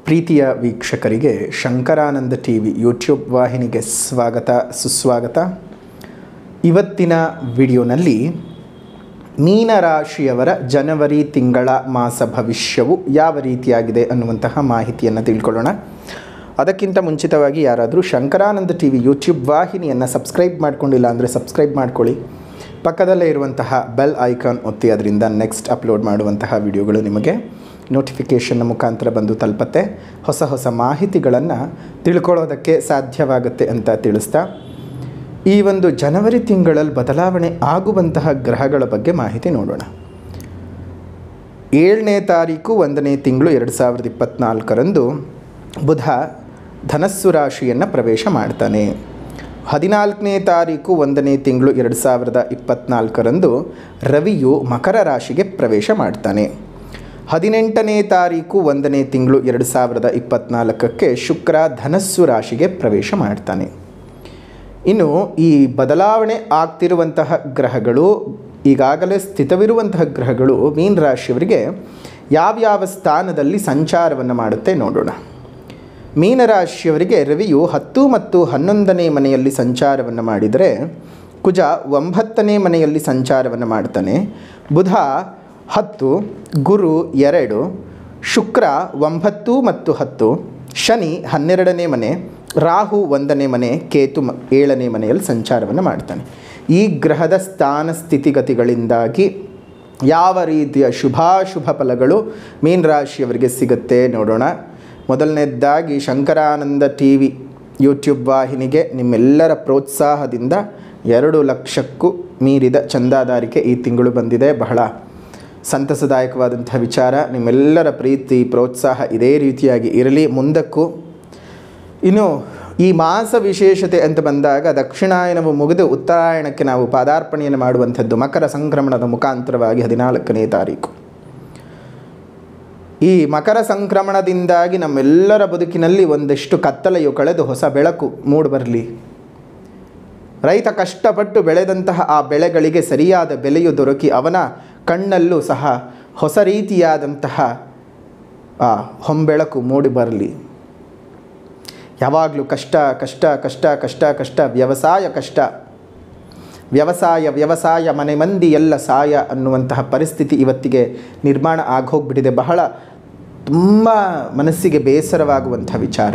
ಪ್ರೀತಿಯ ವೀಕ್ಷಕರಿಗೆ Shankaranand TV YouTube ವಾಹಿನಿಗೆ ಸ್ವಾಗತ ಸುಸ್ವಾಗತ. ಇವತ್ತಿನ ವಿಡಿಯೋನಲ್ಲಿ ಮೀನರಾಶಿಯವರ ಜನವರಿ ತಿಂಗಳ ಮಾಸ ಭವಿಷ್ಯವು ಯಾವ ರೀತಿಯಾಗಿದೆ ಅನ್ನುವಂತಹ ಮಾಹಿತಿಯನ್ನು ತಿಳ್ಕೊಳ್ಳೋಣ. ಅದಕ್ಕಿಂತ ಮುಂಚಿತವಾಗಿ ಯಾರಾದರೂ ಶಂಕರಾನಂದ ಟಿವಿ ಯೂಟ್ಯೂಬ್ ವಾಹಿನಿಯನ್ನು ಸಬ್ಸ್ಕ್ರೈಬ್ ಮಾಡ್ಕೊಂಡಿಲ್ಲ ಅಂದರೆ ಸಬ್ಸ್ಕ್ರೈಬ್ ಮಾಡ್ಕೊಳ್ಳಿ. ಪಕ್ಕದಲ್ಲೇ ಇರುವಂತಹ ಬೆಲ್ ಐಕಾನ್ ಒತ್ತಿ, ಅದರಿಂದ ನೆಕ್ಸ್ಟ್ ಅಪ್ಲೋಡ್ ಮಾಡುವಂತಹ ವಿಡಿಯೋಗಳು ನಿಮಗೆ ನೋಟಿಫಿಕೇಷನ್ನ ಮುಖಾಂತರ ಬಂದು ತಲುಪತ್ತೆ. ಹೊಸ ಹೊಸ ಮಾಹಿತಿಗಳನ್ನು ತಿಳ್ಕೊಳ್ಳೋದಕ್ಕೆ ಸಾಧ್ಯವಾಗುತ್ತೆ ಅಂತ ತಿಳಿಸ್ತಾ, ಈ ಒಂದು ಜನವರಿ ತಿಂಗಳಲ್ಲಿ ಬದಲಾವಣೆ ಆಗುವಂತಹ ಗ್ರಹಗಳ ಬಗ್ಗೆ ಮಾಹಿತಿ ನೋಡೋಣ. 7ನೇ ತಾರೀಕು 1ನೇ ತಿಂಗಳು 2024ರಂದು ಬುಧ ಧನಸ್ಸು ರಾಶಿಯನ್ನು ಪ್ರವೇಶ ಮಾಡ್ತಾನೆ. 14ನೇ ತಾರೀಕು 1ನೇ ತಿಂಗಳು 2024ರಂದು ರವಿಯು ಮಕರ ರಾಶಿಗೆ ಪ್ರವೇಶ ಮಾಡ್ತಾನೆ. 18ನೇ ತಾರೀಕು 1ನೇ ತಿಂಗಳು 2024ಕ್ಕೆ ಶುಕ್ರ ಧನಸ್ಸು ರಾಶಿಗೆ ಪ್ರವೇಶ ಮಾಡ್ತಾನೆ. ಇನ್ನು ಈ ಬದಲಾವಣೆ ಆಗ್ತಿರುವಂತಹ ಗ್ರಹಗಳು, ಈಗಾಗಲೇ ಸ್ಥಿತವಿರುವಂತಹ ಗ್ರಹಗಳು ಮೀನ ರಾಶಿಯವರಿಗೆ ಯಾವ್ಯಾವ ಸ್ಥಾನದಲ್ಲಿ ಸಂಚಾರವನ್ನು ಮಾಡುತ್ತೆ ನೋಡೋಣ. ಮೀನರಾಶಿಯವರಿಗೆ ರವಿಯು 10 ಮತ್ತು 11ನೇ ಮನೆಯಲ್ಲಿ ಸಂಚಾರವನ್ನು ಮಾಡಿದರೆ, ಕುಜ 9ನೇ ಮನೆಯಲ್ಲಿ ಸಂಚಾರವನ್ನು ಮಾಡ್ತಾನೆ, ಬುಧ 10, ಗುರು 2, ಶುಕ್ರ 9 ಮತ್ತು 10, ಶನಿ 12ನೇ ಮನೆ, ರಾಹು 1ನೇ ಮನೆ, ಕೇತು 7ನೇ ಮನೆಯಲ್ಲಿ ಸಂಚಾರವನ್ನು ಮಾಡ್ತಾನೆ. ಈ ಗ್ರಹದ ಸ್ಥಾನ ಸ್ಥಿತಿಗತಿಗಳಿಂದಾಗಿ ಯಾವ ರೀತಿಯ ಶುಭಾಶುಭ ಫಲಗಳು ಮೀನರಾಶಿಯವರಿಗೆ ಸಿಗುತ್ತೆ ನೋಡೋಣ. ಮೊದಲನೇದಾಗಿ ಶಂಕರಾನಂದ ಟಿವಿ ಯೂಟ್ಯೂಬ್ ವಾಹಿನಿಗೆ ನಿಮ್ಮೆಲ್ಲರ ಪ್ರೋತ್ಸಾಹದಿಂದ 2 ಲಕ್ಷಕ್ಕೂ ಮೀರಿದ ಚಂದಾದಾರಿಕೆ ಈ ತಿಂಗಳು ಬಂದಿದೆ. ಬಹಳ ಸಂತಸದಾಯಕವಾದಂಥ ವಿಚಾರ. ನಿಮ್ಮೆಲ್ಲರ ಪ್ರೀತಿ ಪ್ರೋತ್ಸಾಹ ಇದೇ ರೀತಿಯಾಗಿ ಇರಲಿ ಮುಂದಕ್ಕೂ. ಇನ್ನು ಈ ಮಾಸ ವಿಶೇಷತೆ ಅಂತ ಬಂದಾಗ ದಕ್ಷಿಣಾಯನವು ಮುಗಿದು ಉತ್ತರಾಯಣಕ್ಕೆ ನಾವು ಪಾದಾರ್ಪಣೆಯನ್ನು ಮಾಡುವಂಥದ್ದು ಮಕರ ಸಂಕ್ರಮಣದ ಮುಖಾಂತರವಾಗಿ 14ನೇ ತಾರೀಕು. ಈ ಮಕರ ಸಂಕ್ರಮಣದಿಂದಾಗಿ ನಮ್ಮೆಲ್ಲರ ಬದುಕಿನಲ್ಲಿ ಒಂದಷ್ಟು ಕತ್ತಲೆಯು ಕಳೆದು ಹೊಸ ಬೆಳಕು ಮೂಡಿಬರಲಿ. ರೈತ ಕಷ್ಟಪಟ್ಟು ಬೆಳೆದಂತಹ ಆ ಬೆಳೆಗಳಿಗೆ ಸರಿಯಾದ ಬೆಲೆಯು ದೊರಕಿ ಅವನ ಕಣ್ಣಲ್ಲೂ ಸಹ ಹೊಸ ರೀತಿಯಾದಂತಹ ಹೊಂಬೆಳಕು ಮೂಡಿ ಬರಲಿ. ಯಾವಾಗಲೂ ಕಷ್ಟ ಕಷ್ಟ ಕಷ್ಟ ಕಷ್ಟ ಕಷ್ಟ, ವ್ಯವಸಾಯ ಕಷ್ಟ, ವ್ಯವಸಾಯ ಮನೆ ಮಂದಿ ಎಲ್ಲ ಸಾಯ ಅನ್ನುವಂತಹ ಪರಿಸ್ಥಿತಿ ಇವತ್ತಿಗೆ ನಿರ್ಮಾಣ ಆಗೋಗ್ಬಿಟ್ಟಿದೆ. ಬಹಳ ತುಂಬ ಮನಸ್ಸಿಗೆ ಬೇಸರವಾಗುವಂಥ ವಿಚಾರ.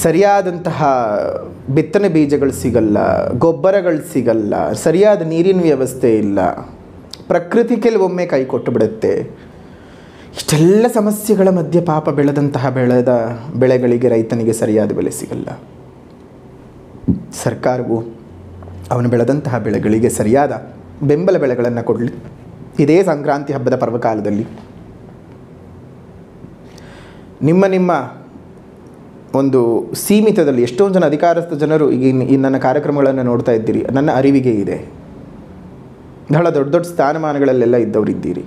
ಸರಿಯಾದಂತಹ ಬಿತ್ತನೆ ಬೀಜಗಳು ಸಿಗಲ್ಲ, ಗೊಬ್ಬರಗಳು ಸಿಗಲ್ಲ, ಸರಿಯಾದ ನೀರಿನ ವ್ಯವಸ್ಥೆ ಇಲ್ಲ, ಪ್ರಕೃತಿ ಕೆಲವೊಮ್ಮೆ ಕೈ ಕೊಟ್ಟು ಬಿಡುತ್ತೆ. ಇಷ್ಟೆಲ್ಲ ಸಮಸ್ಯೆಗಳ ಮಧ್ಯೆ ಪಾಪ ಬೆಳೆದ ಬೆಳೆಗಳಿಗೆ ರೈತನಿಗೆ ಸರಿಯಾದ ಬೆಲೆ ಸಿಗಲ್ಲ. ಸರ್ಕಾರವು ಅವನು ಬೆಳೆದಂತಹ ಬೆಳೆಗಳಿಗೆ ಸರಿಯಾದ ಬೆಂಬಲ ಬೆಲೆಗಳನ್ನು ಕೊಡಲಿ. ಇದೇ ಸಂಕ್ರಾಂತಿ ಹಬ್ಬದ ಪರ್ವಕಾಲದಲ್ಲಿ ನಿಮ್ಮ ಒಂದು ಸೀಮಿತದಲ್ಲಿ ಎಷ್ಟೊಂದು ಜನ ಅಧಿಕಾರಸ್ಥ ಜನರು ಈಗ ನನ್ನ ಕಾರ್ಯಕ್ರಮಗಳನ್ನು ನೋಡ್ತಾ ಇದ್ದೀರಿ, ನನ್ನ ಅರಿವಿಗೆ ಇದೆ. ಬಹಳ ದೊಡ್ಡ ದೊಡ್ಡ ಸ್ಥಾನಮಾನಗಳಲ್ಲೆಲ್ಲ ಇದ್ದವರಿದ್ದೀರಿ.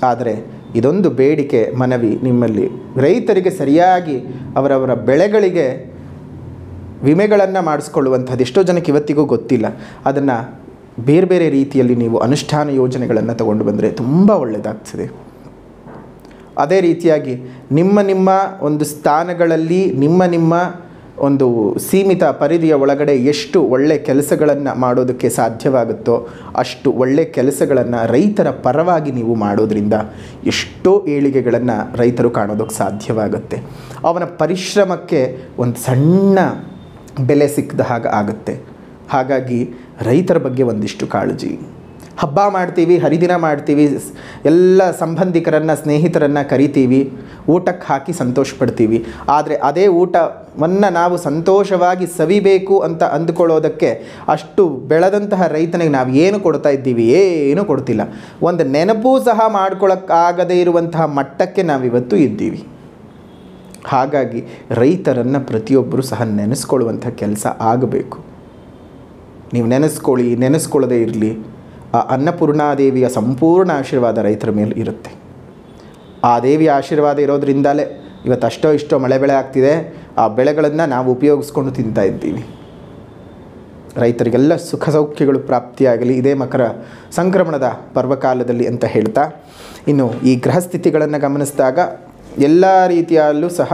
ಆದರೆ ಇದೊಂದು ಬೇಡಿಕೆ ಮನವಿ ನಿಮ್ಮಲ್ಲಿ, ರೈತರಿಗೆ ಸರಿಯಾಗಿ ಅವರವರ ಬೆಳೆಗಳಿಗೆ ವಿಮೆಗಳನ್ನು ಮಾಡಿಸ್ಕೊಳ್ಳುವಂಥದ್ದು ಎಷ್ಟೋ ಜನಕ್ಕೆ ಇವತ್ತಿಗೂ ಗೊತ್ತಿಲ್ಲ. ಅದನ್ನು ಬೇರೆ ಬೇರೆ ರೀತಿಯಲ್ಲಿ ನೀವು ಅನುಷ್ಠಾನ ಯೋಜನೆಗಳನ್ನು ತಗೊಂಡು ಬಂದರೆ ತುಂಬ ಒಳ್ಳೆಯದಾಗ್ತದೆ. ಅದೇ ರೀತಿಯಾಗಿ ನಿಮ್ಮ ಒಂದು ಸ್ಥಾನಗಳಲ್ಲಿ ನಿಮ್ಮ ಒಂದು ಸೀಮಿತ ಪರಿಧಿಯ ಒಳಗಡೆ ಎಷ್ಟು ಒಳ್ಳೆ ಕೆಲಸಗಳನ್ನು ಮಾಡೋದಕ್ಕೆ ಸಾಧ್ಯವಾಗುತ್ತೋ ಅಷ್ಟು ಒಳ್ಳೆ ಕೆಲಸಗಳನ್ನು ರೈತರ ಪರವಾಗಿ ನೀವು ಮಾಡೋದ್ರಿಂದ ಎಷ್ಟೋ ಏಳಿಗೆಗಳನ್ನು ರೈತರು ಕಾಣೋದಕ್ಕೆ ಸಾಧ್ಯವಾಗುತ್ತೆ. ಅವನ ಪರಿಶ್ರಮಕ್ಕೆ ಒಂದು ಸಣ್ಣ ಬೆಲೆ ಸಿಕ್ಕದ ಹಾಗೆ ಆಗುತ್ತೆ. ಹಾಗಾಗಿ ರೈತರ ಬಗ್ಗೆ ಒಂದಿಷ್ಟು ಕಾಳಜಿ. ಹಬ್ಬ ಮಾಡ್ತೀವಿ, ಹರಿದಿನ ಮಾಡ್ತೀವಿ, ಎಲ್ಲ ಸಂಬಂಧಿಕರನ್ನು ಸ್ನೇಹಿತರನ್ನು ಕರಿತೀವಿ, ಊಟಕ್ಕೆ ಹಾಕಿ ಸಂತೋಷ ಪಡ್ತೀವಿ. ಆದರೆ ಅದೇ ಊಟವನ್ನು ನಾವು ಸಂತೋಷವಾಗಿ ಸವಿಬೇಕು ಅಂತ ಅಂದುಕೊಳ್ಳೋದಕ್ಕೆ ಅಷ್ಟು ಬೆಳೆದಂತಹ ರೈತನಿಗೆ ನಾವು ಏನು ಕೊಡ್ತಾ ಇದ್ದೀವಿ? ಏನೂ ಕೊಡ್ತಿಲ್ಲ. ಒಂದು ನೆನಪು ಸಹ ಮಾಡ್ಕೊಳ್ಳೋಕ್ಕಾಗದೇ ಇರುವಂತಹ ಮಟ್ಟಕ್ಕೆ ನಾವಿವತ್ತು ಇದ್ದೀವಿ. ಹಾಗಾಗಿ ರೈತರನ್ನು ಪ್ರತಿಯೊಬ್ಬರೂ ಸಹ ನೆನೆಸ್ಕೊಳ್ಳುವಂಥ ಕೆಲಸ ಆಗಬೇಕು. ನೀವು ನೆನೆಸ್ಕೊಳ್ಳದೇ ಇರಲಿ, ಆ ಅನ್ನಪೂರ್ಣಾದೇವಿಯ ಸಂಪೂರ್ಣ ಆಶೀರ್ವಾದ ರೈತರ ಮೇಲೆ ಇರುತ್ತೆ. ಆ ದೇವಿಯ ಆಶೀರ್ವಾದ ಇರೋದ್ರಿಂದಲೇ ಇವತ್ತು ಅಷ್ಟೋ ಇಷ್ಟೋ ಬೆಳೆ ಆಗ್ತಿದೆ. ಆ ಬೆಳೆಗಳನ್ನು ನಾವು ಉಪಯೋಗಿಸ್ಕೊಂಡು ತಿಂತಾ ಇದ್ದೀವಿ. ರೈತರಿಗೆಲ್ಲ ಸುಖ ಸೌಖ್ಯಗಳು ಪ್ರಾಪ್ತಿಯಾಗಲಿ ಇದೇ ಮಕರ ಸಂಕ್ರಮಣದ ಪರ್ವಕಾಲದಲ್ಲಿ ಅಂತ ಹೇಳ್ತಾ, ಇನ್ನು ಈ ಗ್ರಹಸ್ಥಿತಿಗಳನ್ನು ಗಮನಿಸಿದಾಗ ಎಲ್ಲ ರೀತಿಯಲ್ಲೂ ಸಹ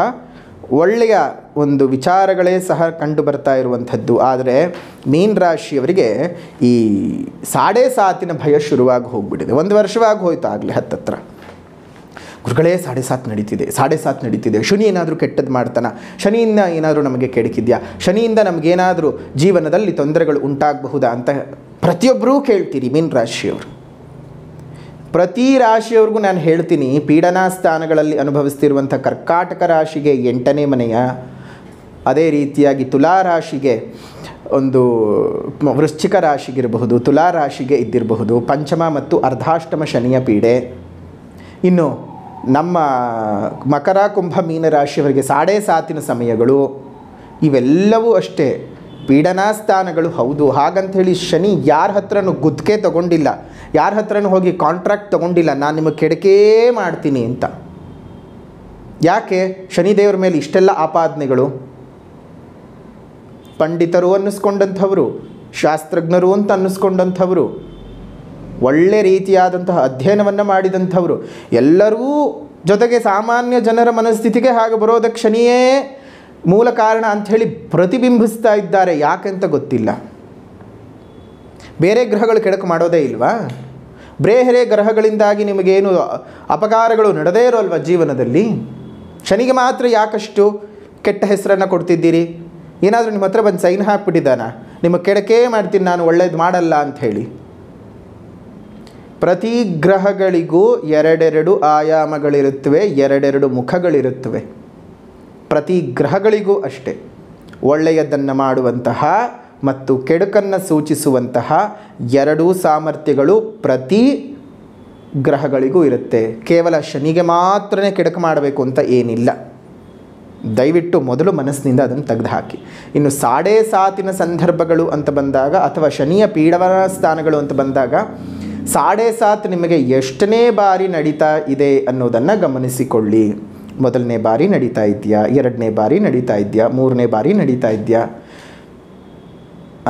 ಒಳ್ಳೆಯ ಒಂದು ವಿಚಾರಗಳೇ ಸಹ ಕಂಡು ಬರ್ತಾ ಇರುವಂಥದ್ದು. ಆದರೆ ಮೀನ ರಾಶಿಯವರಿಗೆ ಈ 7.5 ಭಯ ಶುರುವಾಗಿ ಹೋಗಿಬಿಟ್ಟಿದೆ. 1 ವರ್ಷವಾಗಿ ಹೋಯ್ತು ಆಗಲೇ ಹತ್ತತ್ರ. ಗುರುಗಳೇ 7.5 ನಡೀತಿದೆ, ಶನಿ ಏನಾದರೂ ಕೆಟ್ಟದ್ದು ಮಾಡ್ತಾನ, ಶನಿಯಿಂದ ಏನಾದರೂ ನಮಗೆ ಕೆಡಕಿದ್ಯಾ, ಶನಿಯಿಂದ ನಮಗೇನಾದರೂ ಜೀವನದಲ್ಲಿ ತೊಂದರೆಗಳು ಉಂಟಾಗಬಹುದಾ ಅಂತ ಪ್ರತಿಯೊಬ್ಬರೂ ಕೇಳ್ತೀರಿ ಮೀನ ರಾಶಿಯವರು. ಪ್ರತಿ ರಾಶಿಯವ್ರಿಗೂ ನಾನು ಹೇಳ್ತೀನಿ, ಪೀಡನಾ ಸ್ಥಾನಗಳಲ್ಲಿ ಅನುಭವಿಸ್ತಿರುವಂಥ ಕರ್ಕಾಟಕ ರಾಶಿಗೆ 8ನೇ ಮನೆಯ, ಅದೇ ರೀತಿಯಾಗಿ ತುಲಾ ರಾಶಿಗೆ ಒಂದು ವೃಶ್ಚಿಕ ರಾಶಿಗಿರಬಹುದು, ತುಲಾ ರಾಶಿಗೆ ಇದ್ದಿರಬಹುದು ಪಂಚಮ ಮತ್ತು ಅರ್ಧಾಷ್ಟಮ ಶನಿಯ ಪೀಡೆ. ಇನ್ನು ನಮ್ಮ ಮಕರ ಕುಂಭ ಮೀನ ರಾಶಿಯವರಿಗೆ 7.5 ಸಮಯಗಳು, ಇವೆಲ್ಲವೂ ಅಷ್ಟೇ ಪೀಡನಾ ಸ್ಥಾನಗಳು. ಹೌದು, ಹಾಗಂಥೇಳಿ ಶನಿ ಯಾರ ಹತ್ರನೂ ಗುತ್ತಿಗೆ ತಗೊಂಡಿಲ್ಲ, ಯಾರ ಹತ್ರನೂ ಹೋಗಿ ಕಾಂಟ್ರಾಕ್ಟ್ ತಗೊಂಡಿಲ್ಲ, ನಾನು ನಿಮಗೆ ಕೆಡಕೇ ಮಾಡ್ತೀನಿ ಅಂತ. ಯಾಕೆ ಶನಿದೇವರ ಮೇಲೆ ಇಷ್ಟೆಲ್ಲ ಆಪಾದನೆಗಳು? ಪಂಡಿತರು ಅನ್ನಿಸ್ಕೊಂಡಂಥವರು, ಶಾಸ್ತ್ರಜ್ಞರು ಅಂತ ಅನ್ನಿಸ್ಕೊಂಡಂಥವರು, ಒಳ್ಳೆ ರೀತಿಯಾದಂತಹ ಅಧ್ಯಯನವನ್ನು ಮಾಡಿದಂಥವರು ಎಲ್ಲರೂ ಜೊತೆಗೆ ಸಾಮಾನ್ಯ ಜನರ ಮನಸ್ಥಿತಿಗೆ ಹಾಗೆ ಬರೋದಕ್ಕೆ ಶನಿಯೇ ಮೂಲ ಕಾರಣ ಅಂಥೇಳಿ ಪ್ರತಿಬಿಂಬಿಸ್ತಾ ಇದ್ದಾರೆ. ಯಾಕೆಂತ ಗೊತ್ತಿಲ್ಲ. ಬೇರೆ ಗ್ರಹಗಳು ಕೆಡಕು ಮಾಡೋದೇ ಇಲ್ವಾ? ಬೇರೆ ಗ್ರಹಗಳಿಂದಾಗಿ ನಿಮಗೇನು ಅಪಕಾರಗಳು ನಡೆದೇ ಇರೋಲ್ವ ಜೀವನದಲ್ಲಿ? ಶನಿಗೆ ಮಾತ್ರ ಯಾಕಷ್ಟು ಕೆಟ್ಟ ಹೆಸರನ್ನು ಕೊಡ್ತಿದ್ದೀರಿ? ಏನಾದರೂ ನಿಮ್ಮ ಹತ್ರ ಬಂದು ಸೈನ್ ಹಾಕ್ಬಿಟ್ಟಿದ್ದಾನ, ನಿಮಗೆ ಕೆಡಕೇ ಮಾಡ್ತೀನಿ ನಾನು, ಒಳ್ಳೇದು ಮಾಡಲ್ಲ ಅಂಥೇಳಿ? ಪ್ರತಿ ಗ್ರಹಗಳಿಗೂ 2 ಆಯಾಮಗಳಿರುತ್ತವೆ, 2 ಮುಖಗಳಿರುತ್ತವೆ. ಪ್ರತಿ ಗ್ರಹಗಳಿಗೂ ಅಷ್ಟೇ ಒಳ್ಳೆಯದನ್ನು ಮಾಡುವಂತಹ ಮತ್ತು ಕೆಡುಕನ್ನು ಸೂಚಿಸುವಂತಹ 2 ಸಾಮರ್ಥ್ಯಗಳು ಪ್ರತಿ ಗ್ರಹಗಳಿಗೂ ಇರುತ್ತೆ. ಕೇವಲ ಶನಿಗೆ ಮಾತ್ರನೇ ಕೆಡುಕು ಮಾಡಬೇಕು ಅಂತ ಏನಿಲ್ಲ. ದಯವಿಟ್ಟು ಮೊದಲು ಮನಸ್ಸಿನಿಂದ ಅದನ್ನು ತೆಗೆದುಹಾಕಿ. ಇನ್ನು 7.5 ಸಂದರ್ಭಗಳು ಅಂತ ಬಂದಾಗ, ಅಥವಾ ಶನಿಯ ಪೀಡವನ ಸ್ಥಾನಗಳು ಅಂತ ಬಂದಾಗ, 7.5 ನಿಮಗೆ ಎಷ್ಟನೇ ಬಾರಿ ನಡೀತಾ ಇದೆ ಅನ್ನೋದನ್ನು ಗಮನಿಸಿಕೊಳ್ಳಿ. 1ನೇ ಬಾರಿ ನಡೀತಾ ಇದೆಯಾ, 2ನೇ ಬಾರಿ ನಡೀತಾ ಇದೆಯಾ, 3ನೇ ಬಾರಿ ನಡೀತಾ ಇದೆಯಾ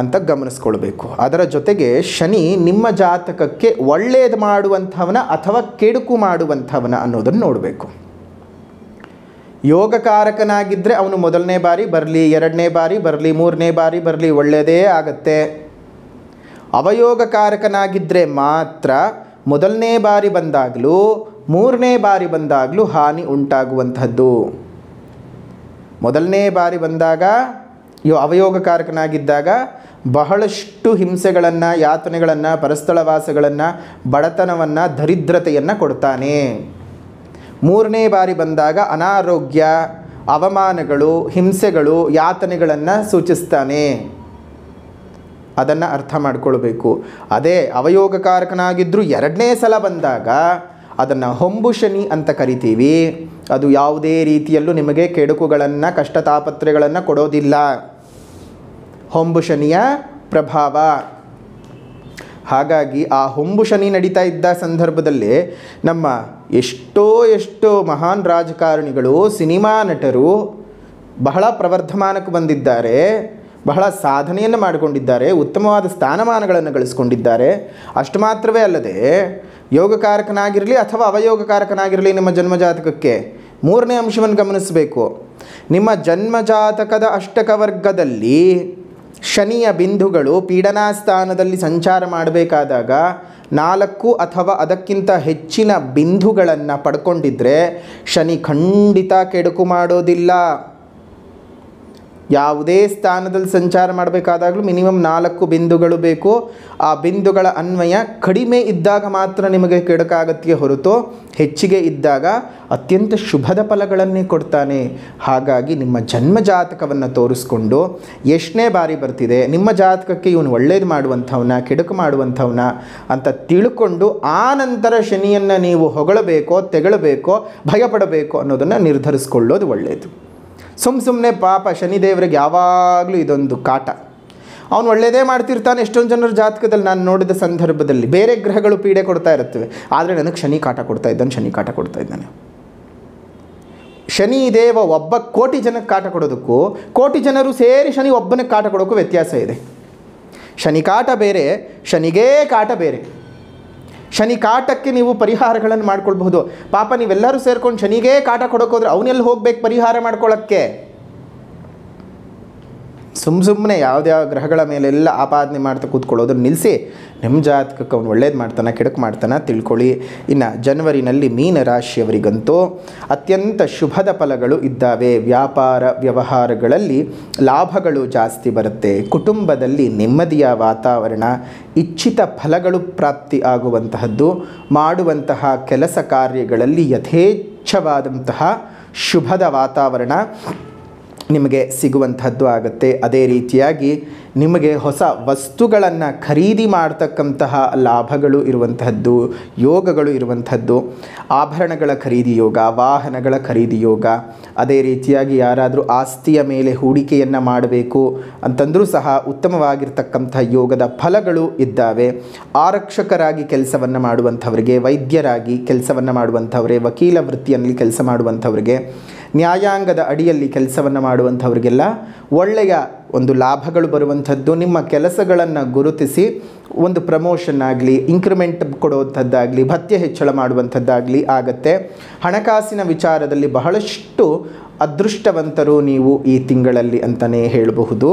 ಅಂತ ಗಮನಿಸ್ಕೊಳ್ಬೇಕು. ಅದರ ಜೊತೆಗೆ ಶನಿ ನಿಮ್ಮ ಜಾತಕಕ್ಕೆ ಒಳ್ಳೆಯದು ಮಾಡುವಂಥವನ ಅಥವಾ ಕೆಡುಕು ಮಾಡುವಂಥವನ ಅನ್ನೋದನ್ನು ನೋಡಬೇಕು. ಯೋಗಕಾರಕನಾಗಿದ್ದರೆ ಅವನು 1ನೇ ಬಾರಿ ಬರಲಿ, 2ನೇ ಬಾರಿ ಬರಲಿ, 3ನೇ ಬಾರಿ ಬರಲಿ, ಒಳ್ಳೆಯದೇ ಆಗತ್ತೆ. ಅವಯೋಗಕಾರಕನಾಗಿದ್ದರೆ ಮಾತ್ರ 1ನೇ ಬಾರಿ ಬಂದಾಗಲೂ 3ನೇ ಬಾರಿ ಬಂದಾಗಲೂ ಹಾನಿ ಉಂಟಾಗುವಂಥದ್ದು. 1ನೇ ಬಾರಿ ಬಂದಾಗ ಅವಯೋಗಕಾರಕನಾಗಿದ್ದಾಗ ಬಹಳಷ್ಟು ಹಿಂಸೆಗಳನ್ನು, ಯಾತನೆಗಳನ್ನು, ಪರಸ್ಥಳವಾಸಗಳನ್ನು, ಬಡತನವನ್ನು, ದರಿದ್ರತೆಯನ್ನು ಕೊಡ್ತಾನೆ. 3ನೇ ಬಾರಿ ಬಂದಾಗ ಅನಾರೋಗ್ಯ, ಅವಮಾನಗಳು, ಹಿಂಸೆಗಳು, ಯಾತನೆಗಳನ್ನು ಸೂಚಿಸ್ತಾನೆ. ಅದನ್ನು ಅರ್ಥ ಮಾಡ್ಕೊಳ್ಬೇಕು. ಅದೇ ಅವಯೋಗಕಾರಕನಾಗಿದ್ದರೂ 2ನೇ ಸಲ ಬಂದಾಗ ಅದನ್ನು ಹೊಂಬು ಶನಿ ಅಂತ ಕರಿತೀವಿ. ಅದು ಯಾವುದೇ ರೀತಿಯಲ್ಲೂ ನಿಮಗೆ ಕೆಡುಕುಗಳನ್ನು, ಕಷ್ಟ ತಾಪತ್ರೆಗಳನ್ನು ಕೊಡೋದಿಲ್ಲ. ಹೊಂಬು ಶನಿಯ ಪ್ರಭಾವ. ಹಾಗಾಗಿ ಆ ಹೊಂಬು ಶನಿ ನಡೀತಾ ಇದ್ದ ಸಂದರ್ಭದಲ್ಲಿ ನಮ್ಮ ಎಷ್ಟೋ ಮಹಾನ್ ರಾಜಕಾರಣಿಗಳು, ಸಿನಿಮಾ ನಟರು ಬಹಳ ಪ್ರವರ್ಧಮಾನಕ್ಕೆ ಬಂದಿದ್ದಾರೆ, ಬಹಳ ಸಾಧನೆಯನ್ನು ಮಾಡಿಕೊಂಡಿದ್ದಾರೆ, ಉತ್ತಮವಾದ ಸ್ಥಾನಮಾನಗಳನ್ನು ಗಳಿಸ್ಕೊಂಡಿದ್ದಾರೆ. ಅಷ್ಟು ಮಾತ್ರವೇ ಅಲ್ಲದೆ ಯೋಗಕಾರಕನಾಗಿರಲಿ ಅಥವಾ ಅವಯೋಗಕಾರಕನಾಗಿರಲಿ ನಿಮ್ಮ ಜನ್ಮಜಾತಕಕ್ಕೆ 3ನೇ ಅಂಶವನ್ನು ಗಮನಿಸಬೇಕು. ನಿಮ್ಮ ಜನ್ಮಜಾತಕದ ಅಷ್ಟಕವರ್ಗದಲ್ಲಿ ಶನಿಯ ಬಿಂದುಗಳು ಪೀಡನಾ ಸ್ಥಾನದಲ್ಲಿ ಸಂಚಾರ ಮಾಡಬೇಕಾದಾಗ 4 ಅಥವಾ ಅದಕ್ಕಿಂತ ಹೆಚ್ಚಿನ ಬಿಂದುಗಳನ್ನು ಪಡ್ಕೊಂಡಿದ್ರೆ ಶನಿ ಖಂಡಿತ ಕೆಡುಕು ಮಾಡೋದಿಲ್ಲ. ಯಾವುದೇ ಸ್ಥಾನದಲ್ಲಿ ಸಂಚಾರ ಮಾಡಬೇಕಾದಾಗಲೂ ಮಿನಿಮಮ್ 4 ಬಿಂದುಗಳು ಬೇಕು. ಆ ಬಿಂದುಗಳ ಅನ್ವಯ ಕಡಿಮೆ ಇದ್ದಾಗ ಮಾತ್ರ ನಿಮಗೆ ಕೆಡುಕಾಗತ್ತೆಯೇ ಹೊರತು ಹೆಚ್ಚಿಗೆ ಇದ್ದಾಗ ಅತ್ಯಂತ ಶುಭದ ಫಲಗಳನ್ನೇ ಕೊಡ್ತಾನೆ. ಹಾಗಾಗಿ ನಿಮ್ಮ ಜನ್ಮ ಜಾತಕವನ್ನು ತೋರಿಸ್ಕೊಂಡು ಎಷ್ಟನೇ ಬಾರಿ ಬರ್ತಿದೆ, ನಿಮ್ಮ ಜಾತಕಕ್ಕೆ ಇವನು ಒಳ್ಳೇದು ಮಾಡುವಂಥವನ, ಕೆಡುಕು ಮಾಡುವಂಥವನ ಅಂತ ತಿಳ್ಕೊಂಡು ಆ ನಂತರ ಶನಿಯನ್ನು ನೀವು ಹೊಗಳಬೇಕೋ, ತೆಗಳಬೇಕೋ, ಭಯಪಡಬೇಕೋ ಅನ್ನೋದನ್ನು ನಿರ್ಧರಿಸ್ಕೊಳ್ಳೋದು ಒಳ್ಳೆಯದು. ಸುಮ್ಮನೆ ಪಾಪ ಶನಿದೇವರಿಗೆ ಯಾವಾಗಲೂ ಇದೊಂದು ಕಾಟ. ಅವನು ಒಳ್ಳೆಯದೇ ಮಾಡ್ತಿರ್ತಾನೆ. ಎಷ್ಟೊಂದು ಜನರ ಜಾತಕದಲ್ಲಿ ನಾನು ನೋಡಿದ ಸಂದರ್ಭದಲ್ಲಿ ಬೇರೆ ಗ್ರಹಗಳು ಪೀಡೆ ಕೊಡ್ತಾ ಇರುತ್ತವೆ, ಆದರೆ ನನಗೆ ಶನಿ ಕಾಟ ಕೊಡ್ತಾ ಇದ್ದಾನೆ. ಶನಿ ದೇವ ಒಬ್ಬ ಕೋಟಿ ಜನಕ್ಕೆ ಕಾಟ ಕೊಡೋದಕ್ಕೂ, ಕೋಟಿ ಜನರು ಸೇರಿ ಶನಿ ಒಬ್ಬನಿಗೆ ಕಾಟ ಕೊಡೋಕ್ಕೂ ವ್ಯತ್ಯಾಸ ಇದೆ. ಶನಿ ಕಾಟ ಬೇರೆ, ಶನಿಗೇ ಕಾಟ ಬೇರೆ. ಶನಿ ಕಾಟಕ್ಕೆ ನೀವು ಪರಿಹಾರಗಳನ್ನು ಮಾಡ್ಕೊಳ್ಬಹುದು. ಪಾಪ ನೀವೆಲ್ಲರೂ ಸೇರ್ಕೊಂಡು ಶನಿಗೇ ಕಾಟ ಕೊಡೋಕೋದ್ರೆ ಅವನೆಲ್ಲಿ ಹೋಗ್ಬೇಕು ಪರಿಹಾರ ಮಾಡ್ಕೊಳ್ಳೋಕ್ಕೆ? ಸುಮ್ಮನೆ ಯಾವುದ್ಯಾವ ಗ್ರಹಗಳ ಮೇಲೆಲ್ಲ ಆಪಾದನೆ ಮಾಡ್ತಾ ಕೂತ್ಕೊಳ್ಳೋದನ್ನು ನಿಲ್ಲಿಸಿ ನಿಮ್ಮ ಜಾತಕಕ್ಕೆ ಅವನು ಒಳ್ಳೇದು ಮಾಡ್ತಾನೆ ಕೆಡಕು ಮಾಡ್ತಾನೆ ತಿಳ್ಕೊಳ್ಳಿ. ಇನ್ನು ಜನವರಿನಲ್ಲಿ ಮೀನ ರಾಶಿಯವರಿಗಂತೂ ಅತ್ಯಂತ ಶುಭದ ಫಲಗಳು ಇದ್ದಾವೆ. ವ್ಯಾಪಾರ ವ್ಯವಹಾರಗಳಲ್ಲಿ ಲಾಭಗಳು ಜಾಸ್ತಿ ಬರುತ್ತೆ. ಕುಟುಂಬದಲ್ಲಿ ನೆಮ್ಮದಿಯ ವಾತಾವರಣ, ಇಚ್ಛಿತ ಫಲಗಳು ಪ್ರಾಪ್ತಿ ಆಗುವಂತಹದ್ದು, ಮಾಡುವಂತಹ ಕೆಲಸ ಕಾರ್ಯಗಳಲ್ಲಿ ಯಥೇಚ್ಛವಾದಂತಹ ಶುಭದ ವಾತಾವರಣ ನಿಮಗೆ ಸಿಗುವಂಥದ್ದು ಆಗುತ್ತೆ. ಅದೇ ರೀತಿಯಾಗಿ ನಿಮಗೆ ಹೊಸ ವಸ್ತುಗಳನ್ನು ಖರೀದಿ ಮಾಡ್ತಕ್ಕಂತಹ ಲಾಭಗಳು ಇರುವಂತಹದ್ದು, ಯೋಗಗಳು ಇರುವಂಥದ್ದು. ಆಭರಣಗಳ ಖರೀದಿ ಯೋಗ, ವಾಹನಗಳ ಖರೀದಿ ಯೋಗ. ಅದೇ ರೀತಿಯಾಗಿ ಯಾರಾದರೂ ಆಸ್ತಿಯ ಮೇಲೆ ಹೂಡಿಕೆಯನ್ನು ಮಾಡಬೇಕು ಅಂತಂದರೂ ಸಹ ಉತ್ತಮವಾಗಿರ್ತಕ್ಕಂಥ ಯೋಗದ ಫಲಗಳು ಇದ್ದಾವೆ. ಆರಕ್ಷಕರಾಗಿ ಕೆಲಸವನ್ನು ಮಾಡುವಂಥವರಿಗೆ, ವೈದ್ಯರಾಗಿ ಕೆಲಸವನ್ನು ಮಾಡುವಂಥವರೇ, ವಕೀಲ ವೃತ್ತಿಯಲ್ಲಿ ಕೆಲಸ ಮಾಡುವಂಥವರಿಗೆ, ನ್ಯಾಯಾಂಗದ ಅಡಿಯಲ್ಲಿ ಕೆಲಸವನ್ನು ಮಾಡುವಂಥವ್ರಿಗೆಲ್ಲ ಒಳ್ಳೆಯ ಒಂದು ಲಾಭಗಳು ಬರುವಂಥದ್ದು. ನಿಮ್ಮ ಕೆಲಸಗಳನ್ನು ಗುರುತಿಸಿ ಒಂದು ಪ್ರಮೋಷನ್ ಆಗಲಿ, ಇಂಕ್ರಿಮೆಂಟ್ ಕೊಡುವಂಥದ್ದಾಗಲಿ, ಭತ್ಯೆ ಹೆಚ್ಚಳ ಮಾಡುವಂಥದ್ದಾಗಲಿ ಆಗತ್ತೆ. ಹಣಕಾಸಿನ ವಿಚಾರದಲ್ಲಿ ಬಹಳಷ್ಟು ಅದೃಷ್ಟವಂತರು ನೀವು ಈ ತಿಂಗಳಲ್ಲಿ ಅಂತಲೇ ಹೇಳಬಹುದು.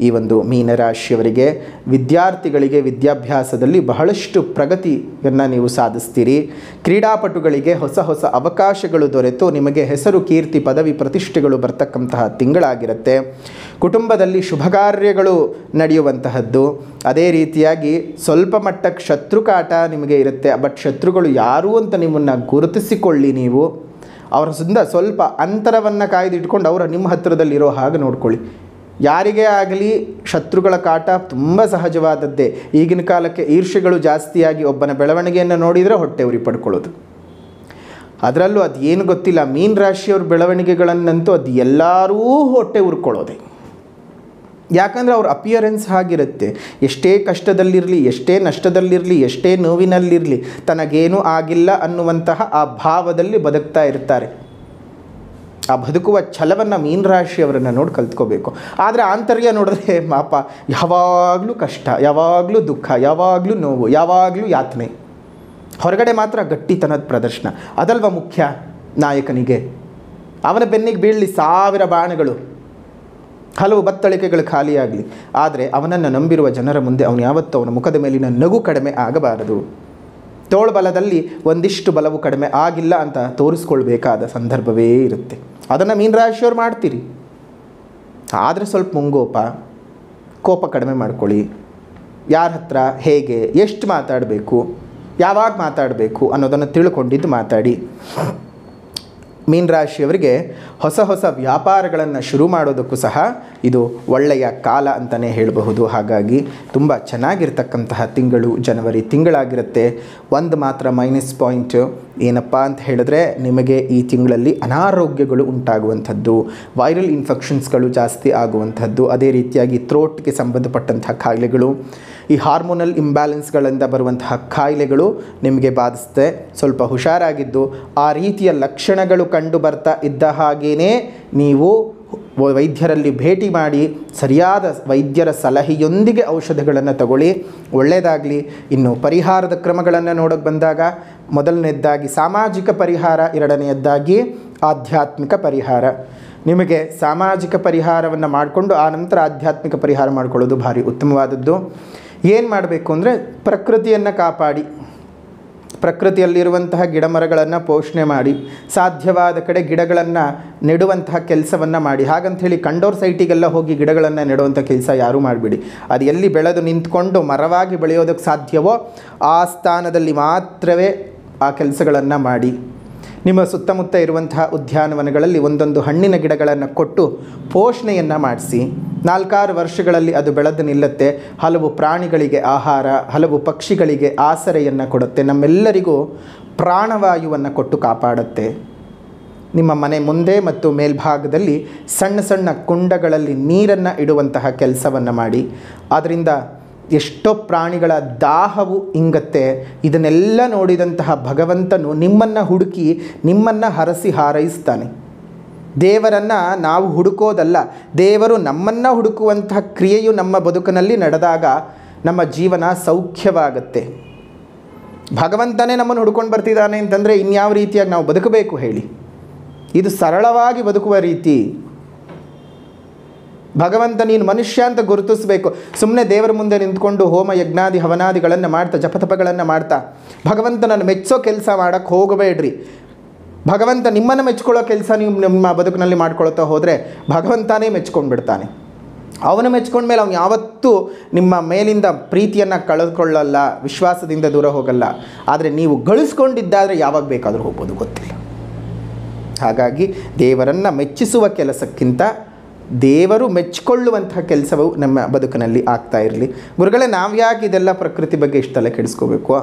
ಈ ಒಂದು ಮೀನರಾಶಿಯವರಿಗೆ, ವಿದ್ಯಾರ್ಥಿಗಳಿಗೆ ವಿದ್ಯಾಭ್ಯಾಸದಲ್ಲಿ ಬಹಳಷ್ಟು ಪ್ರಗತಿಯನ್ನು ನೀವು ಸಾಧಿಸ್ತೀರಿ. ಕ್ರೀಡಾಪಟುಗಳಿಗೆ ಹೊಸ ಹೊಸ ಅವಕಾಶಗಳು ದೊರೆತು ನಿಮಗೆ ಹೆಸರು, ಕೀರ್ತಿ, ಪದವಿ, ಪ್ರತಿಷ್ಠೆಗಳು ಬರ್ತಕ್ಕಂತಹ ತಿಂಗಳಾಗಿರುತ್ತೆ. ಕುಟುಂಬದಲ್ಲಿ ಶುಭ ಕಾರ್ಯಗಳು ನಡೆಯುವಂತಹದ್ದು. ಅದೇ ರೀತಿಯಾಗಿ ಸ್ವಲ್ಪ ಮಟ್ಟಕ್ಕೆ ಶತ್ರುಕಾಟ ನಿಮಗೆ ಇರುತ್ತೆ. ಬಟ್ ಶತ್ರುಗಳು ಯಾರು ಅಂತ ನಿಮ್ಮನ್ನು ಗುರುತಿಸಿಕೊಳ್ಳಿ. ನೀವು ಅವರ ಸ್ವಲ್ಪ ಅಂತರವನ್ನು ಕಾಯ್ದಿಟ್ಕೊಂಡು ಅವರ ನಿಮ್ಮ ಹತ್ತಿರದಲ್ಲಿರೋ ಹಾಗೆ ನೋಡ್ಕೊಳ್ಳಿ. ಯಾರಿಗೇ ಆಗಲಿ ಶತ್ರುಗಳ ಕಾಟ ತುಂಬ ಸಹಜವಾದದ್ದೇ. ಈಗಿನ ಕಾಲಕ್ಕೆ ಈರ್ಷೆಗಳು ಜಾಸ್ತಿಯಾಗಿ ಒಬ್ಬನ ಬೆಳವಣಿಗೆಯನ್ನು ನೋಡಿದರೆ ಹೊಟ್ಟೆ ಉರಿ ಪಡ್ಕೊಳ್ಳೋದು. ಅದರಲ್ಲೂ ಅದು ಏನು ಗೊತ್ತಿಲ್ಲ, ಮೀನ ರಾಶಿಯವ್ರ ಬೆಳವಣಿಗೆಗಳನ್ನಂತೂ ಅದು ಎಲ್ಲರೂ ಹೊಟ್ಟೆ ಉರ್ಕೊಳ್ಳೋದೆ. ಯಾಕಂದರೆ ಅವ್ರ ಅಪಿಯರೆನ್ಸ್ ಆಗಿರುತ್ತೆ. ಎಷ್ಟೇ ಕಷ್ಟದಲ್ಲಿರಲಿ, ಎಷ್ಟೇ ನಷ್ಟದಲ್ಲಿರಲಿ, ಎಷ್ಟೇ ನೋವಿನಲ್ಲಿರಲಿ, ತನಗೇನೂ ಆಗಿಲ್ಲ ಅನ್ನುವಂತಹ ಆ ಭಾವದಲ್ಲಿ ಬದುಕ್ತಾ ಇರ್ತಾರೆ. ಆ ಬದುಕುವ ಛಲವನ್ನು ಮೀನರಾಶಿಯವರನ್ನು ನೋಡಿ ಕಲ್ತ್ಕೋಬೇಕು. ಆದರೆ ಆಂತರ್ಯ ನೋಡಿದ್ರೆ ಪಾಪ ಯಾವಾಗಲೂ ಕಷ್ಟ, ಯಾವಾಗಲೂ ದುಃಖ, ಯಾವಾಗಲೂ ನೋವು, ಯಾವಾಗಲೂ ಯಾತನೆ. ಹೊರಗಡೆ ಮಾತ್ರ ಗಟ್ಟಿತನದ ಪ್ರದರ್ಶನ. ಅದಲ್ವ ಮುಖ್ಯ ನಾಯಕನಿಗೆ. ಅವನ ಬೆನ್ನಿಗೆ ಬೀಳಲಿ 1000 ಬಾಣಗಳು, ಹಲವು ಬತ್ತಳಿಕೆಗಳು ಖಾಲಿಯಾಗಲಿ, ಆದರೆ ಅವನನ್ನು ನಂಬಿರುವ ಜನರ ಮುಂದೆ ಅವನು ಯಾವತ್ತೂ ಅವನ ಮುಖದ ಮೇಲಿನ ನಗು ಕಡಿಮೆ ಆಗಬಾರದು. ತೋಳ್ಬಲದಲ್ಲಿ ಒಂದಿಷ್ಟು ಬಲವು ಕಡಿಮೆ ಆಗಿಲ್ಲ ಅಂತ ತೋರಿಸ್ಕೊಳ್ಬೇಕಾದ ಸಂದರ್ಭವೇ ಇರುತ್ತೆ. ಅದನ್ನು ಮೀನರಾಶಿಯವ್ರು ಮಾಡ್ತೀರಿ. ಆದರೆ ಸ್ವಲ್ಪ ಮುಂಗೋಪ, ಕೋಪ ಕಡಿಮೆ ಮಾಡ್ಕೊಳ್ಳಿ. ಯಾರ ಹತ್ರ ಹೇಗೆ ಎಷ್ಟು ಮಾತಾಡಬೇಕು, ಯಾವಾಗ ಮಾತಾಡಬೇಕು ಅನ್ನೋದನ್ನು ತಿಳ್ಕೊಂಡಿದ್ದು ಮಾತಾಡಿ. ಮೀನರಾಶಿಯವರಿಗೆ ಹೊಸ ಹೊಸ ವ್ಯಾಪಾರಗಳನ್ನು ಶುರು ಮಾಡೋದಕ್ಕೂ ಸಹ ಇದು ಒಳ್ಳೆಯ ಕಾಲ ಅಂತಲೇ ಹೇಳಬಹುದು. ಹಾಗಾಗಿ ತುಂಬ ಚೆನ್ನಾಗಿರ್ತಕ್ಕಂತಹ ತಿಂಗಳು ಜನವರಿ ತಿಂಗಳಾಗಿರುತ್ತೆ. ಒಂದು ಮಾತ್ರ ಮೈನಸ್ ಪಾಯಿಂಟ್ ಏನಪ್ಪ ಅಂತ ಹೇಳಿದ್ರೆ, ನಿಮಗೆ ಈ ತಿಂಗಳಲ್ಲಿ ಅನಾರೋಗ್ಯಗಳು ಉಂಟಾಗುವಂಥದ್ದು, ವೈರಲ್ ಇನ್ಫೆಕ್ಷನ್ಸ್ಗಳು ಜಾಸ್ತಿ ಆಗುವಂಥದ್ದು, ಅದೇ ರೀತಿಯಾಗಿ ಥ್ರೋಟ್ಗೆ ಸಂಬಂಧಪಟ್ಟಂತಹ ಕಾಯಿಲೆಗಳು, ಈ ಹಾರ್ಮೋನಲ್ ಇಂಬ್ಯಾಲೆನ್ಸ್ಗಳಿಂದ ಬರುವಂತಹ ಕಾಯಿಲೆಗಳು ನಿಮಗೆ ಬಾಧಿಸುತ್ತೆ. ಸ್ವಲ್ಪ ಹುಷಾರಾಗಿದ್ದು ಆ ರೀತಿಯ ಲಕ್ಷಣಗಳು ಕಂಡು ಬರ್ತಾ ಇದ್ದ ಹಾಗೇ ನೀವು ವೈದ್ಯರಲ್ಲಿ ಭೇಟಿ ಮಾಡಿ ಸರಿಯಾದ ವೈದ್ಯರ ಸಲಹೆಯೊಂದಿಗೆ ಔಷಧಗಳನ್ನು ತಗೊಳ್ಳಿ, ಒಳ್ಳೆಯದಾಗಲಿ. ಇನ್ನು ಪರಿಹಾರದ ಕ್ರಮಗಳನ್ನು ನೋಡೋಕೆ ಬಂದಾಗ, ಮೊದಲನೇದಾಗಿ ಸಾಮಾಜಿಕ ಪರಿಹಾರ, ಎರಡನೆಯದಾಗಿ ಆಧ್ಯಾತ್ಮಿಕ ಪರಿಹಾರ. ನಿಮಗೆ ಸಾಮಾಜಿಕ ಪರಿಹಾರವನ್ನು ಮಾಡಿಕೊಂಡು ಆ ನಂತರ ಆಧ್ಯಾತ್ಮಿಕ ಪರಿಹಾರ ಮಾಡಿಕೊಳ್ಳೋದು ಭಾರಿ ಉತ್ತಮವಾದದ್ದು. ಏನು ಮಾಡಬೇಕು ಅಂದರೆ, ಪ್ರಕೃತಿಯನ್ನು ಕಾಪಾಡಿ, ಪ್ರಕೃತಿಯಲ್ಲಿರುವಂತಹ ಗಿಡಮರಗಳನ್ನು ಪೋಷಣೆ ಮಾಡಿ, ಸಾಧ್ಯವಾದ ಕಡೆ ಗಿಡಗಳನ್ನು ನೆಡುವಂತಹ ಕೆಲಸವನ್ನು ಮಾಡಿ. ಹಾಗಂಥೇಳಿ ಕಂಡೋರ್ ಸೈಟಿಗೆಲ್ಲ ಹೋಗಿ ಗಿಡಗಳನ್ನು ನೆಡುವಂಥ ಕೆಲಸ ಯಾರೂ ಮಾಡಿಬಿಡಿ. ಅದು ಎಲ್ಲಿ ಬೆಳೆದು ನಿಂತ್ಕೊಂಡು ಮರವಾಗಿ ಬೆಳೆಯೋದಕ್ಕೆ ಸಾಧ್ಯವೋ ಆ ಸ್ಥಾನದಲ್ಲಿ ಮಾತ್ರವೇ ಆ ಕೆಲಸಗಳನ್ನು ಮಾಡಿ. ನಿಮ್ಮ ಸುತ್ತಮುತ್ತ ಇರುವಂತಹ ಉದ್ಯಾನವನಗಳಲ್ಲಿ ಒಂದೊಂದು ಹಣ್ಣಿನ ಗಿಡಗಳನ್ನು ಕೊಟ್ಟು ಪೋಷಣೆಯನ್ನು ಮಾಡಿಸಿ. 4-6 ವರ್ಷಗಳಲ್ಲಿ ಅದು ಬೆಳೆದು ನಿಲ್ಲುತ್ತೆ. ಹಲವು ಪ್ರಾಣಿಗಳಿಗೆ ಆಹಾರ, ಹಲವು ಪಕ್ಷಿಗಳಿಗೆ ಆಸರೆಯನ್ನು ಕೊಡುತ್ತೆ. ನಮ್ಮೆಲ್ಲರಿಗೂ ಪ್ರಾಣವಾಯುವನ್ನು ಕೊಟ್ಟು ಕಾಪಾಡುತ್ತೆ. ನಿಮ್ಮ ಮನೆ ಮುಂದೆ ಮತ್ತು ಮೇಲ್ಭಾಗದಲ್ಲಿ ಸಣ್ಣ ಸಣ್ಣ ಕುಂಡಗಳಲ್ಲಿ ನೀರನ್ನು ಇಡುವಂತಹ ಕೆಲಸವನ್ನು ಮಾಡಿ. ಅದರಿಂದ ಎಷ್ಟೋ ಪ್ರಾಣಿಗಳ ದಾಹವು ಇಂಗತ್ತೆ. ಇದನ್ನೆಲ್ಲ ನೋಡಿದಂತಹ ಭಗವಂತನು ನಿಮ್ಮನ್ನು ಹುಡುಕಿ ನಿಮ್ಮನ್ನು ಹರಸಿ ಹಾರೈಸ್ತಾನೆ. ದೇವರನ್ನು ನಾವು ಹುಡುಕೋದಲ್ಲ, ದೇವರು ನಮ್ಮನ್ನು ಹುಡುಕುವಂತಹ ಕ್ರಿಯೆಯು ನಮ್ಮ ಬದುಕಿನಲ್ಲಿ ನಡೆದಾಗ ನಮ್ಮ ಜೀವನ ಸೌಖ್ಯವಾಗುತ್ತೆ. ಭಗವಂತನೇ ನಮ್ಮನ್ನು ಹುಡ್ಕೊಂಡು ಬರ್ತಿದ್ದಾನೆ ಅಂತಂದರೆ ಇನ್ಯಾವ ರೀತಿಯಾಗಿ ನಾವು ಬದುಕಬೇಕು ಹೇಳಿ? ಇದು ಸರಳವಾಗಿ ಬದುಕುವ ರೀತಿ. ಭಗವಂತ ನೀನು ಮನುಷ್ಯ ಅಂತ ಗುರುತಿಸಬೇಕು. ಸುಮ್ಮನೆ ದೇವರ ಮುಂದೆ ನಿಂತ್ಕೊಂಡು ಹೋಮ ಯಜ್ಞಾದಿ ಹವನಾದಿಗಳನ್ನು ಮಾಡ್ತಾ ಜಪತಪಗಳನ್ನು ಮಾಡ್ತಾ ಭಗವಂತನನ್ನು ಮೆಚ್ಚೋ ಕೆಲಸ ಮಾಡೋಕ್ಕೆ ಹೋಗಬೇಡ್ರಿ. ಭಗವಂತ ನಿಮ್ಮನ್ನು ಮೆಚ್ಕೊಳ್ಳೋ ಕೆಲಸ ನೀವು ನಿಮ್ಮ ಬದುಕಿನಲ್ಲಿ ಮಾಡ್ಕೊಳ್ತಾ ಹೋದರೆ ಭಗವಂತನೇ ಮೆಚ್ಕೊಂಡು ಬಿಡ್ತಾನೆ. ಅವನು ಮೆಚ್ಕೊಂಡ್ಮೇಲೆ ಅವನು ಯಾವತ್ತೂ ನಿಮ್ಮ ಮೇಲಿಂದ ಪ್ರೀತಿಯನ್ನು ಕಳೆದುಕೊಳ್ಳಲ್ಲ, ವಿಶ್ವಾಸದಿಂದ ದೂರ ಹೋಗಲ್ಲ. ಆದರೆ ನೀವು ಗಳಿಸ್ಕೊಂಡಿದ್ದಾದರೆ ಯಾವಾಗ ಬೇಕಾದರೂ ಹೋಗ್ಬೋದು, ಗೊತ್ತಿಲ್ಲ. ಹಾಗಾಗಿ ದೇವರನ್ನು ಮೆಚ್ಚಿಸುವ ಕೆಲಸಕ್ಕಿಂತ ದೇವರು ಮೆಚ್ಚಿಕೊಳ್ಳುವಂತಹ ಕೆಲಸವು ನಮ್ಮ ಬದುಕಿನಲ್ಲಿ ಆಗ್ತಾ ಇರಲಿ. ಗುರುಗಳೇ, ನಾವು ಯಾಕೆ ಇದೆಲ್ಲ ಪ್ರಕೃತಿ ಬಗ್ಗೆ ಇಷ್ಟೆಲ್ಲ ಕೆಡಿಸ್ಕೋಬೇಕು?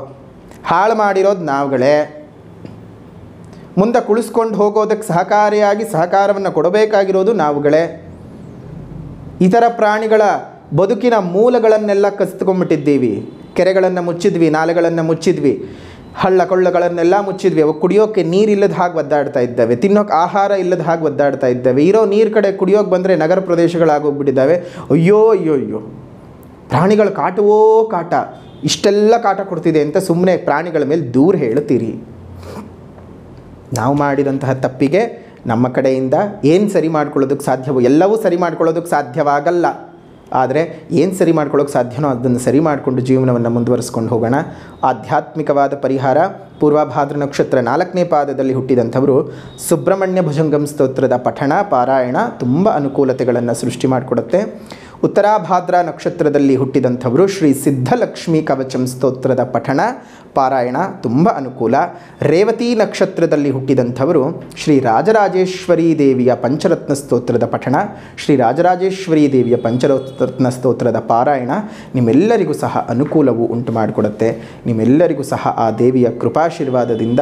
ಹಾಳು ಮಾಡಿರೋದು ನಾವುಗಳೇ. ಮುಂದೆ ಕುಳಿಸ್ಕೊಂಡು ಹೋಗೋದಕ್ಕೆ ಸಹಕಾರಿಯಾಗಿ ಸಹಕಾರವನ್ನು ಕೊಡಬೇಕಾಗಿರೋದು ನಾವುಗಳೇ. ಇತರ ಪ್ರಾಣಿಗಳ ಬದುಕಿನ ಮೂಲಗಳನ್ನೆಲ್ಲ ಕಸಿದುಕೊಂಡ್ಬಿಟ್ಟಿದ್ದೀವಿ. ಕೆರೆಗಳನ್ನು ಮುಚ್ಚಿದ್ವಿ, ನಾಲೆಗಳನ್ನು ಮುಚ್ಚಿದ್ವಿ, ಹಳ್ಳ ಕೊಳ್ಳಗಳನ್ನೆಲ್ಲ ಮುಚ್ಚಿದ್ವಿ. ಅವು ಕುಡಿಯೋಕ್ಕೆ ನೀರಿಲ್ಲದ ಹಾಗೆ ಒದ್ದಾಡ್ತಾ ಇದ್ದಾವೆ, ತಿನ್ನೋಕ್ಕೆ ಆಹಾರ ಇಲ್ಲದ ಹಾಗೆ ಒದ್ದಾಡ್ತಾ ಇದ್ದಾವೆ. ಇರೋ ನೀರು ಕಡೆ ಕುಡಿಯೋಕ್ಕೆ ಬಂದರೆ ನಗರ ಪ್ರದೇಶಗಳಾಗೋಗ್ಬಿಟ್ಟಿದ್ದಾವೆ. ಅಯ್ಯೋ ಅಯ್ಯೋ ಅಯ್ಯೋ, ಪ್ರಾಣಿಗಳ ಕಾಟವೋ ಕಾಟ, ಇಷ್ಟೆಲ್ಲ ಕಾಟ ಕೊಡ್ತಿದೆ ಅಂತ ಸುಮ್ಮನೆ ಪ್ರಾಣಿಗಳ ಮೇಲೆ ದೂರ ಹೇಳ್ತೀರಿ. ನಾವು ಮಾಡಿದಂತಹ ತಪ್ಪಿಗೆ ನಮ್ಮ ಕಡೆಯಿಂದ ಏನು ಸರಿ ಮಾಡ್ಕೊಳ್ಳೋದಕ್ಕೆ ಸಾಧ್ಯವೋ ಎಲ್ಲವೂ ಸರಿ ಮಾಡ್ಕೊಳ್ಳೋದಕ್ಕೆ ಸಾಧ್ಯವಾಗಲ್ಲ. ಆದರೆ ಏನು ಸರಿ ಮಾಡ್ಕೊಳ್ಳೋಕೆ ಸಾಧ್ಯನೋ ಅದನ್ನು ಸರಿ ಮಾಡಿಕೊಂಡು ಜೀವನವನ್ನು ಮುಂದುವರಿಸ್ಕೊಂಡು ಹೋಗೋಣ. ಆಧ್ಯಾತ್ಮಿಕವಾದ ಪರಿಹಾರ. ಪೂರ್ವಭಾದ್ರ ನಕ್ಷತ್ರ 4ನೇ ಪಾದದಲ್ಲಿ ಹುಟ್ಟಿದಂಥವರು ಸುಬ್ರಹ್ಮಣ್ಯ ಭುಜಂಗಂ ಸ್ತೋತ್ರದ ಪಠಣ ಪಾರಾಯಣ ತುಂಬ ಅನುಕೂಲತೆಗಳನ್ನು ಸೃಷ್ಟಿ ಮಾಡಿಕೊಡುತ್ತೆ. ಉತ್ತರಾಭಾದ್ರ ನಕ್ಷತ್ರದಲ್ಲಿ ಹುಟ್ಟಿದಂಥವರು ಶ್ರೀ ಸಿದ್ಧಲಕ್ಷ್ಮೀ ಕವಚಂ ಸ್ತೋತ್ರದ ಪಠಣ ಪಾರಾಯಣ ತುಂಬ ಅನುಕೂಲ. ರೇವತಿ ನಕ್ಷತ್ರದಲ್ಲಿ ಹುಟ್ಟಿದಂಥವರು ಶ್ರೀ ರಾಜರಾಜೇಶ್ವರಿ ದೇವಿಯ ಪಂಚರತ್ನ ಸ್ತೋತ್ರದ ಪಠಣ, ಶ್ರೀ ರಾಜರಾಜೇಶ್ವರಿ ದೇವಿಯ ಪಂಚರತ್ನ ಸ್ತೋತ್ರದ ಪಾರಾಯಣ ನಿಮ್ಮೆಲ್ಲರಿಗೂ ಸಹ ಅನುಕೂಲವು ಉಂಟು ಮಾಡಿಕೊಡುತ್ತೆ. ನಿಮ್ಮೆಲ್ಲರಿಗೂ ಸಹ ಆ ದೇವಿಯ ಕೃಪಾಶೀರ್ವಾದದಿಂದ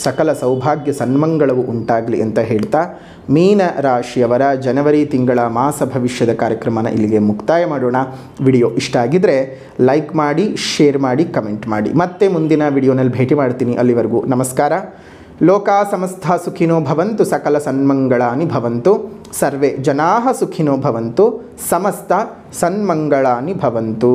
ಸಕಲ ಸೌಭಾಗ್ಯ ಸನ್ಮಂಗಳವು ಉಂಟಾಗಲಿ ಅಂತ ಹೇಳ್ತಾ, ಮೀನ ರಾಶಿಯವರ ಜನವರಿ ತಿಂಗಳ ಮಾಸ ಭವಿಷ್ಯದ ಕಾರ್ಯಕ್ರಮನ ಇಲ್ಲಿಗೆ ಮುಕ್ತಾಯ ಮಾಡೋಣ. ವಿಡಿಯೋ ಇಷ್ಟ ಆಗಿದ್ದರೆ ಲೈಕ್ ಮಾಡಿ, ಶೇರ್ ಮಾಡಿ, ಕಮೆಂಟ್ ಮಾಡಿ. ಮತ್ತೆ ಮುಂದಿನ ವಿಡಿಯೋನಲ್ಲಿ ಭೇಟಿ ಮಾಡ್ತೀನಿ. ಅಲ್ಲಿವರೆಗೂ ನಮಸ್ಕಾರ. ಲೋಕಾ ಸಮಸ್ತ ಸುಖಿನೋ ಭವಂತು, ಸಕಲ ಸನ್ಮಂಗಳಾನಿ ಭವಂತು, ಸರ್ವೇ ಜನಾಃ ಸುಖಿನೋ ಭವಂತು, ಸಮಸ್ತ ಸನ್ಮಂಗಳಾನಿ ಭವಂತು.